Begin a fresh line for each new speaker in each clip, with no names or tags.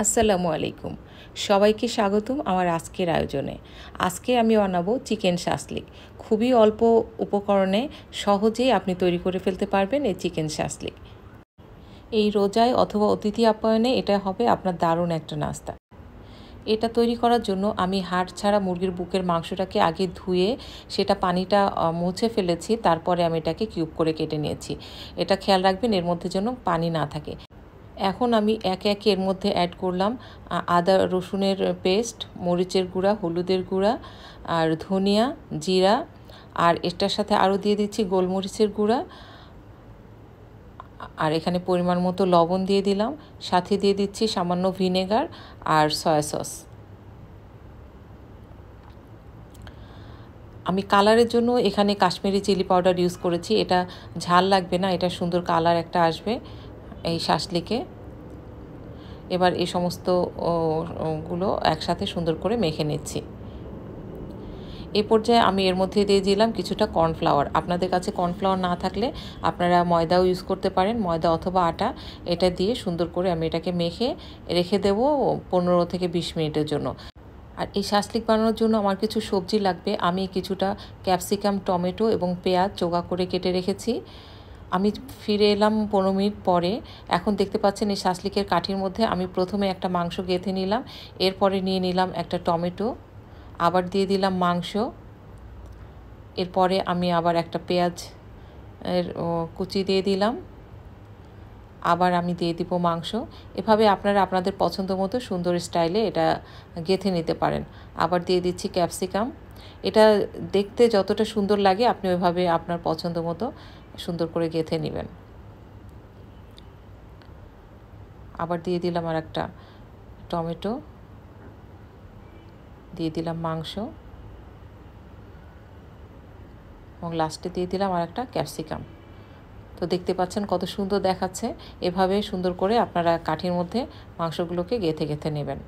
আসসালামু আলাইকুম, সবাইকে স্বাগতম আমার আজকের আয়োজনে। আজকে আমি বানাবো চিকেন শাসলিক। খুবই অল্প উপকরণে সহজেই আপনি তৈরি করে ফেলতে পারবেন এই চিকেন শাসলিক। এই রোজায় অথবা অতিথি আপ্যায়নে এটা হবে আপনার দারুণ একটা নাস্তা। এটা তৈরি করার জন্য আমি হাড় ছাড়া মুরগির বুকের মাংসটাকে আগে ধুয়ে সেটা পানিটা মুছে ফেলেছি, তারপরে আমি এটাকে কিউব করে কেটে নিয়েছি। এটা খেয়াল রাখবেন এর মধ্যে যেন পানি না থাকে। এখন আমি একে একে এর মধ্যে অ্যাড করলাম আদা রসুনের পেস্ট, মরিচের গুঁড়া, হলুদের গুঁড়া, আর ধনিয়া, জিরা, আর এটার সাথে আরও দিয়ে দিচ্ছি গোলমরিচের গুঁড়া, আর এখানে পরিমাণ মতো লবণ দিয়ে দিলাম। সাথে দিয়ে দিচ্ছি সামান্য ভিনেগার আর সয়া সস। আমি কালারের জন্য এখানে কাশ্মীরি চিলি পাউডার ইউজ করেছি। এটা ঝাল লাগবে না, এটা সুন্দর কালার একটা আসবে এই শাসলিকে। এবার এই সমস্ত গুলো একসাথে সুন্দর করে মেখে নিচ্ছি। এই পর্যায়ে আমি এর মধ্যে দিয়ে দিলাম কিছুটা কর্নফ্লাওয়ার। আপনাদের কাছে কর্নফ্লাওয়ার না থাকলে আপনারা ময়দাও ইউজ করতে পারেন, ময়দা অথবা আটা। এটা দিয়ে সুন্দর করে আমি এটাকে মেখে রেখে দেব 15 থেকে 20 মিনিটের জন্য। আর এই শাসলিক বানানোর জন্য আমার কিছু সবজি লাগবে। আমি কিছুটা ক্যাপসিকাম, টমেটো এবং পেঁয়াজ চোখা করে কেটে রেখেছি। আমি ফিরে এলাম 15 মিনিট পরে। এখন দেখতে পাচ্ছেন এই শাসলিকের কাঠির মধ্যে আমি প্রথমে একটা মাংস গেঁথে নিলাম, এরপরে নিয়ে নিলাম একটা টমেটো, আবার দিয়ে দিলাম মাংস, এরপরে আমি আবার একটা পেঁয়াজ এর কুচি দিয়ে দিলাম, আবার আমি দিয়ে দিব মাংস। এভাবে আপনারা আপনাদের পছন্দ মতো সুন্দর স্টাইলে এটা গেঁথে নিতে পারেন। আবার দিয়ে দিচ্ছি ক্যাপসিকাম। এটা দেখতে যতটা সুন্দর লাগে আপনি ওইভাবে আপনার পছন্দ মতো সুন্দর করে গেঁথে নেবেন। আবার দিয়ে দিলাম আর একটা টমেটো, দিয়ে দিলাম মাংস, এবং লাস্টে দিয়ে দিলাম আর একটা ক্যাপসিকাম। তো দেখতে পাচ্ছেন কত সুন্দর দেখাচ্ছে। এভাবে সুন্দর করে আপনারা কাঠির মধ্যে মাংসগুলোকে গেঁথে গেঁথে নেবেন।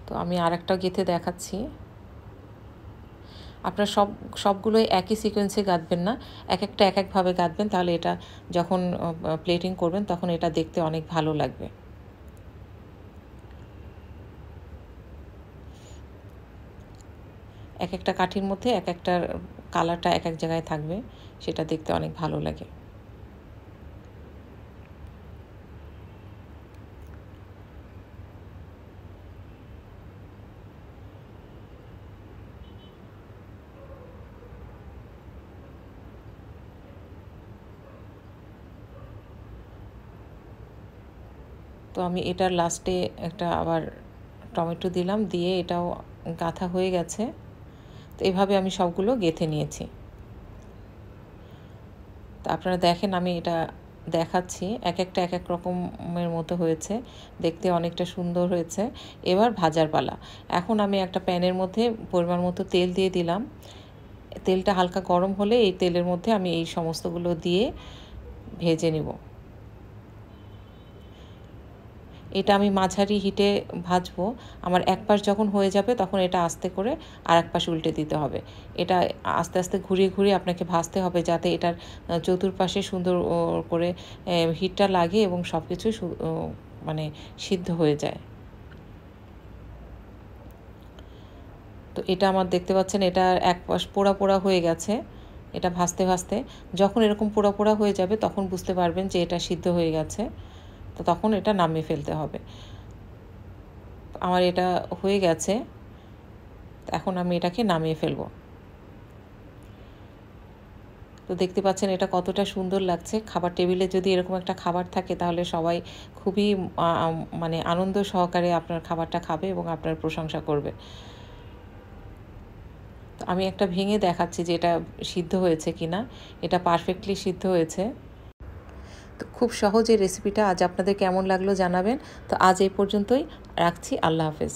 তো আমি আর একটা গেঁথে দেখাচ্ছি। আপনারা সবগুলোই একই সিকোয়েন্সে গাঁথবেন না, এক একটা এক একভাবে গাঁথবেন, তাহলে এটা যখন প্লেটিং করবেন তখন এটা দেখতে অনেক ভালো লাগবে। এক একটা কাঠির মধ্যে এক একটার কালারটা এক এক জায়গায় থাকবে, সেটা দেখতে অনেক ভালো লাগে। তো আমি এটার লাস্টে একটা আবার টমেটো দিলাম, দিয়ে এটাও গাঁথা হয়ে গেছে। তো এভাবে আমি সবগুলো গেঁথে নিয়েছি। তো আপনারা দেখেন আমি এটা দেখাচ্ছি, এক একটা এক এক রকমের মতো হয়েছে, দেখতে অনেকটা সুন্দর হয়েছে। এবার ভাজার পালা। এখন আমি একটা প্যানের মধ্যে পরিমাণ মতো তেল দিয়ে দিলাম। তেলটা হালকা গরম হলে এই তেলের মধ্যে আমি এই সমস্তগুলো দিয়ে ভেজে নিব। এটা আমি মাঝারি হিটে ভাজবো। আমার এক পাশ যখন হয়ে যাবে তখন এটা আস্তে করে আর এক পাশ উল্টে দিতে হবে। এটা আস্তে আস্তে ঘুরিয়ে ঘুরিয়ে আপনাকে ভাজতে হবে, যাতে এটার চতুর্পাশে সুন্দর করে হিটটা লাগে এবং সব কিছু মানে সিদ্ধ হয়ে যায়। তো এটা আমার দেখতে পাচ্ছেন এটা এক পাশ পোড়া পোড়া হয়ে গেছে। এটা ভাজতে ভাজতে যখন এরকম পোড়া পোড়া হয়ে যাবে তখন বুঝতে পারবেন যে এটা সিদ্ধ হয়ে গেছে। তো তখন এটা নামিয়ে ফেলতে হবে। আমার এটা হয়ে গেছে, এখন আমি এটাকে নামিয়ে ফেলব। তো দেখতে পাচ্ছেন এটা কতটা সুন্দর লাগছে। খাবার টেবিলে যদি এরকম একটা খাবার থাকে তাহলে সবাই খুবই মানে আনন্দ সহকারে আপনার খাবারটা খাবে এবং আপনার প্রশংসা করবে। তো আমি একটা ভেঙে দেখাচ্ছি যে এটা সিদ্ধ হয়েছে কিনা। এটা পারফেক্টলি সিদ্ধ হয়েছে। তো খুব সহজ এই রেসিপিটা আজ আপনাদের কেমন লাগলো জানাবেন। তো আজ এই পর্যন্তই রাখছি। আল্লাহ হাফেজ।